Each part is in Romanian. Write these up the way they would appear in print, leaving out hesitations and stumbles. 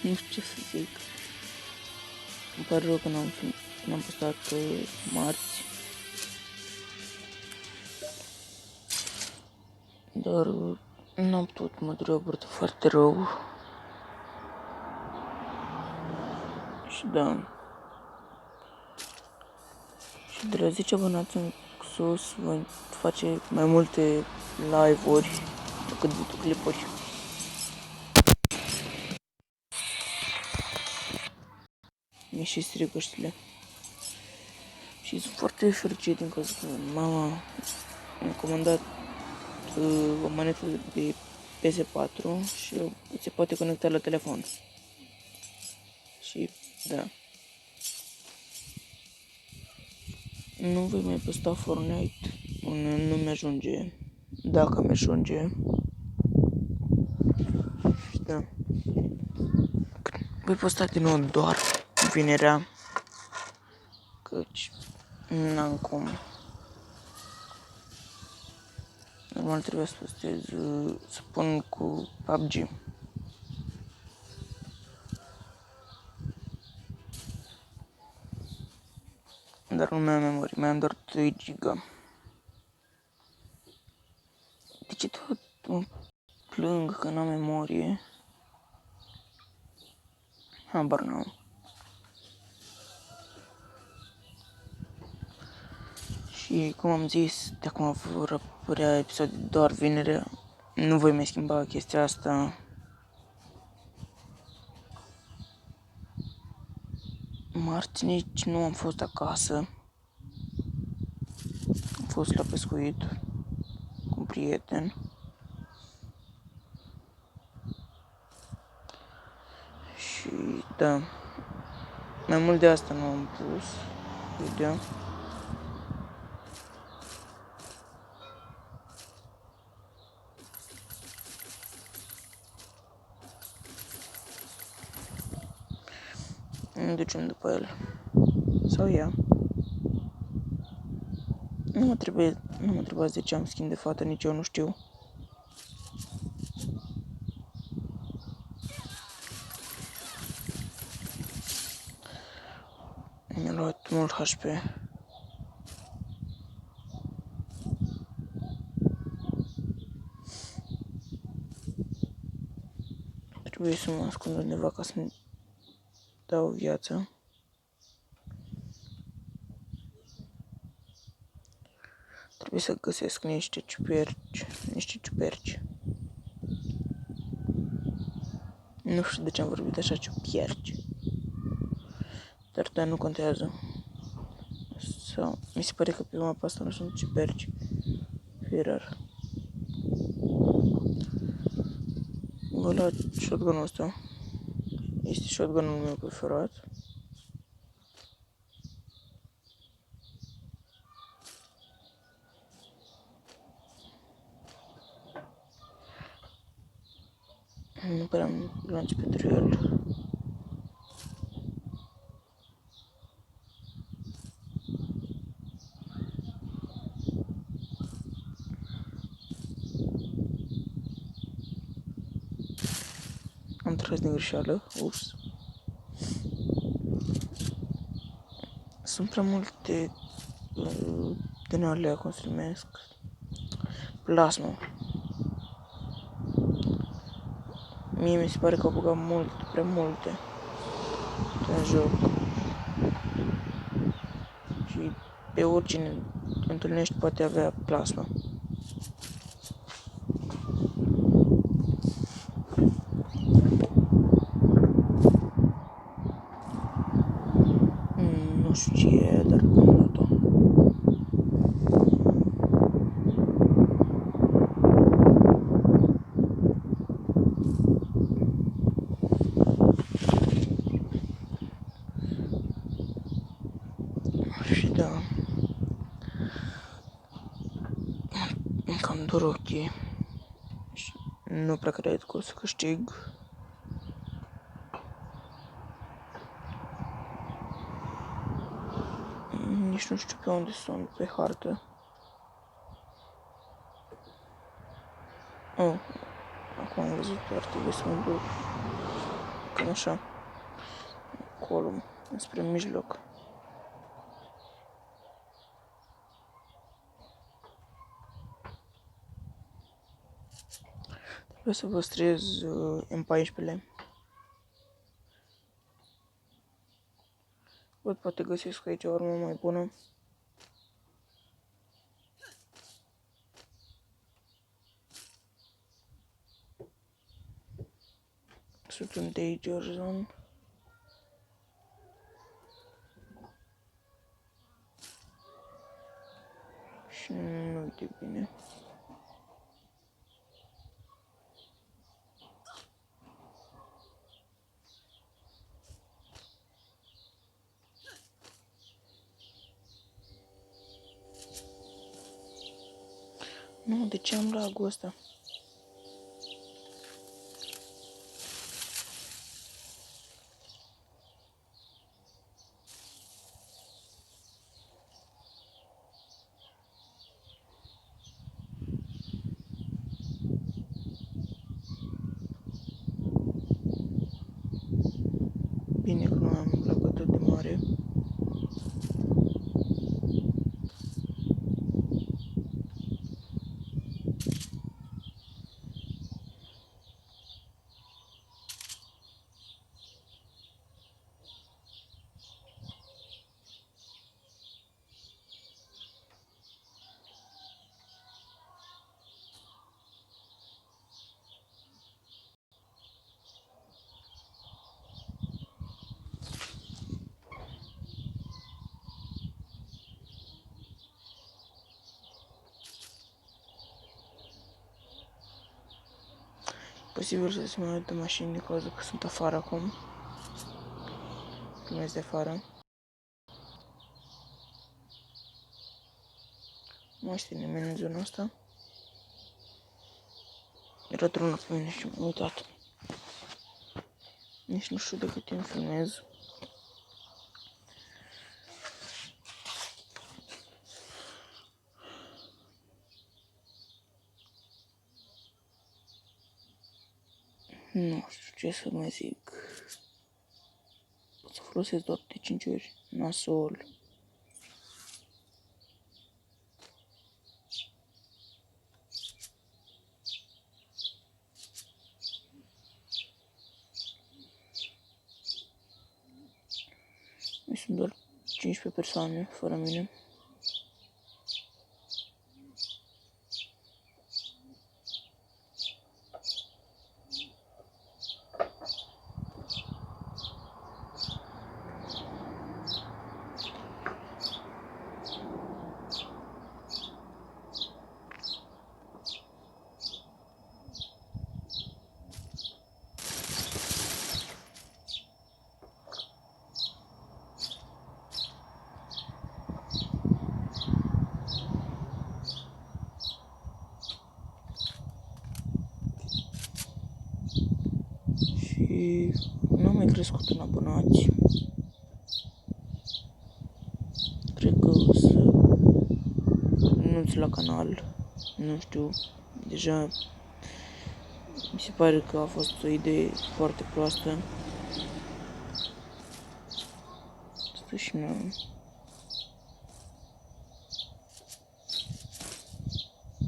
Nu știu ce să zic. Îmi pare rău că n-am postat marți. Dar n-am putut, mă durea burtă foarte rău. Și da. Și de la 10 abonați în sus voi face mai multe live-uri decât videoclipuri. Mi-e și strigăștile. Și sunt foarte fericit din cauza că mama mi-a comandat o manetă de PS4 și se poate conecta la telefon. Și da. Nu voi mai posta Fortnite până nu mi-ajunge. Dacă mi-ajunge. Și da. Voi posta din nou doar vinerea. Căci n-am cum. Normal trebuie să postez, să pun cu PUBG. Dar nu mai am memorie, mai am doar 2 giga. De ce tot plâng că n-am memorie? Habar n-am. Și cum am zis, de acum vor apărea episoade doar vinerea. Nu voi mai schimba chestia asta. Marți nici nu am fost acasă. Am fost la pescuit cu un prieten. Și da, mai mult de asta nu am pus video. Ne ducem după el. Sau ea. Nu mă întrebați de ce am schimb de fată, nici eu nu știu. Mi-a luat mult HP. Trebuie să mă ascund undeva ca să-mi dau viață. Trebuie să găsesc niște ciuperci. Nu știu de ce am vorbit așa, ciuperci. Dar da, nu contează. Sau, mi se pare că pe mapa asta nu sunt ciuperci. E rar. Vă la shotgun-ul ăsta. Este shotgun-ul meu preferat. Nu prea am glanțe pentru el. Am tras din greșeală. Ups. Sunt prea multe din alea, cum se numesc, plasmă. Mie mi se pare că au băgat prea multe în joc. Și pe oricine întâlnești poate avea plasmă. Nu știu ce e, dar am luat-o. Și da, cam dor ochii. Și nu prea cred că o să câștig. Nici nu știu pe unde sunt pe hartă. Oh, cum am văzut, ar trebui să mă duc cam așa, acolo, spre mijloc. Trebuie să păstrez M14-le. Văd, poate găsesc aici o armă mai bună. Sunt un Danger Zone. Și nu uite bine. Nu, de ce am lag-ul ăsta? Bine că nu am lag atât de mare. Posibil să se mai uită mașini din cauza că sunt afară acum. Primesc de afară. Nu mai este nimeni în zona asta. Era dronul pe mine și m-am uitat. Nici nu știu de cât timp filmez. Nu știu ce să mai zic. Pot să folosesc doar de 5 ori. Nasol. Mai sunt doar 15 persoane fără mine. Și nu am mai crescut în abonați. Cred că o să renunț la canal. Nu știu. Deja mi se pare că a fost o idee foarte proastă. Stă și nu.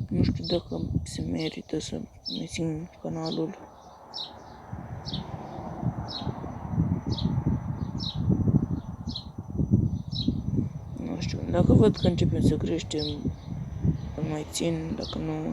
Nu știu dacă se merită să mai țin canalul. Nu știu, dacă văd că începem să creștem, îl mai țin, dacă nu,